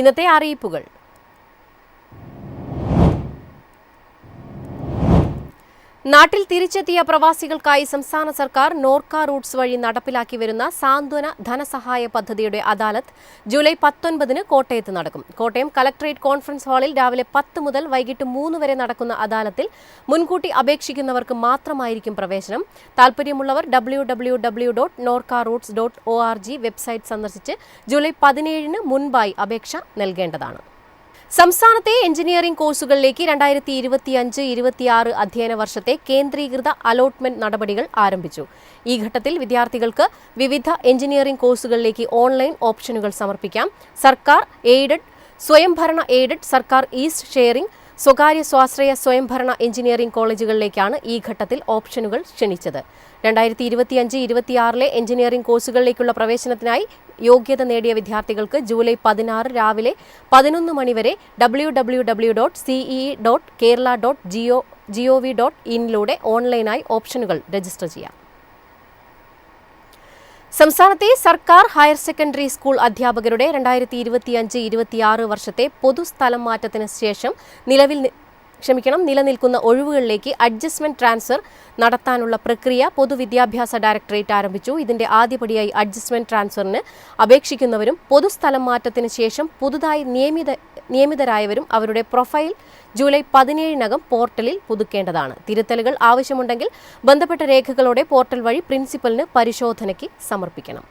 ഇന്നത്തെ അറിയിപ്പുകൾ. നാട്ടിൽ തിരിച്ചെത്തിയ പ്രവാസികൾക്കായി സംസ്ഥാന സർക്കാർ നോർക്ക റൂട്ട്സ് വഴി നടപ്പിലാക്കി വരുന്ന സാന്ത്വന ധനസഹായ പദ്ധതിയുടെ അദാലത്ത് ജൂലൈ 19 കോട്ടയത്ത് നടക്കും. കോട്ടയം കലക്ടറേറ്റ് കോൺഫറൻസ് ഹാളിൽ രാവിലെ 10 മുതൽ വൈകിട്ട് 3 വരെ നടക്കുന്ന അദാലത്തിൽ മുൻകൂട്ടി അപേക്ഷിക്കുന്നവർക്ക് മാത്രമായിരിക്കും പ്രവേശനം. താൽപര്യമുള്ളവർ www.norcaroots.org വെബ്സൈറ്റ് സന്ദർശിച്ച് ജൂലൈ 17 മുൻപായി അപേക്ഷ നൽകേണ്ടതാണ്. സംസ്ഥാനത്തെ എഞ്ചിനീയറിംഗ് കോഴ്സുകളിലേക്ക് 2025-26 അധ്യയന വർഷത്തെ കേന്ദ്രീകൃത അലോട്ട്മെന്റ് നടപടികൾ ആരംഭിച്ചു. ഈ ഘട്ടത്തിൽ വിദ്യാർത്ഥികൾക്ക് വിവിധ എഞ്ചിനീയറിംഗ് കോഴ്സുകളിലേക്ക് ഓൺലൈൻ ഓപ്ഷനുകൾ സമർപ്പിക്കാം. സർക്കാർ എയ്ഡഡ്, സ്വയംഭരണ എയ്ഡഡ്, സർക്കാർ ഈസ്റ്റ് ഷെയറിംഗ്, സ്വകാര്യ സ്വാശ്രയ സ്വയംഭരണ എഞ്ചിനീയറിംഗ് കോളേജുകളിലേക്കാണ് ഈ ഘട്ടത്തിൽ ഓപ്ഷനുകൾ ക്ഷണിച്ചത്. 2025-26 എഞ്ചിനീയറിംഗ് കോഴ്സുകളിലേക്കുള്ള പ്രവേശനത്തിനായി യോഗ്യത നേടിയ വിദ്യാർത്ഥികൾക്ക് ജൂലൈ 16 രാവിലെ 11 മണി വരെ www.cee.kerala.gov.in ഓൺലൈനായി ഓപ്ഷനുകൾ രജിസ്റ്റർ ചെയ്യാം. സംസ്ഥാനത്തെ സർക്കാർ ഹയർ സെക്കൻഡറി സ്കൂൾ അധ്യാപകരുടെ 2025-26 വർഷത്തെ പൊതുസ്ഥലം മാറ്റത്തിന് ശേഷം നിലനിൽക്കുന്ന ഒഴിവുകളിലേക്ക് അഡ്ജസ്റ്റ്മെന്റ് ട്രാൻസ്ഫർ നടത്താനുള്ള പ്രക്രിയ പൊതുവിദ്യാഭ്യാസ ഡയറക്ടറേറ്റ് ആരംഭിച്ചു. ഇതിന്റെ ആദ്യപടിയായി അഡ്ജസ്റ്റ്മെന്റ് ട്രാൻസ്ഫറിന് അപേക്ഷിക്കുന്നവരും പൊതുസ്ഥലം മാറ്റത്തിന് ശേഷം പുതുതായി നിയമിതരായവരും അവരുടെ പ്രൊഫൈൽ ജൂലൈ 17 പോർട്ടലിൽ പുതുക്കേണ്ടതാണ്. തിരുത്തലുകൾ ആവശ്യമുണ്ടെങ്കിൽ ബന്ധപ്പെട്ട രേഖകളോടെ പോർട്ടൽ വഴി പ്രിൻസിപ്പലിന് പരിശോധനയ്ക്ക് സമർപ്പിക്കണം.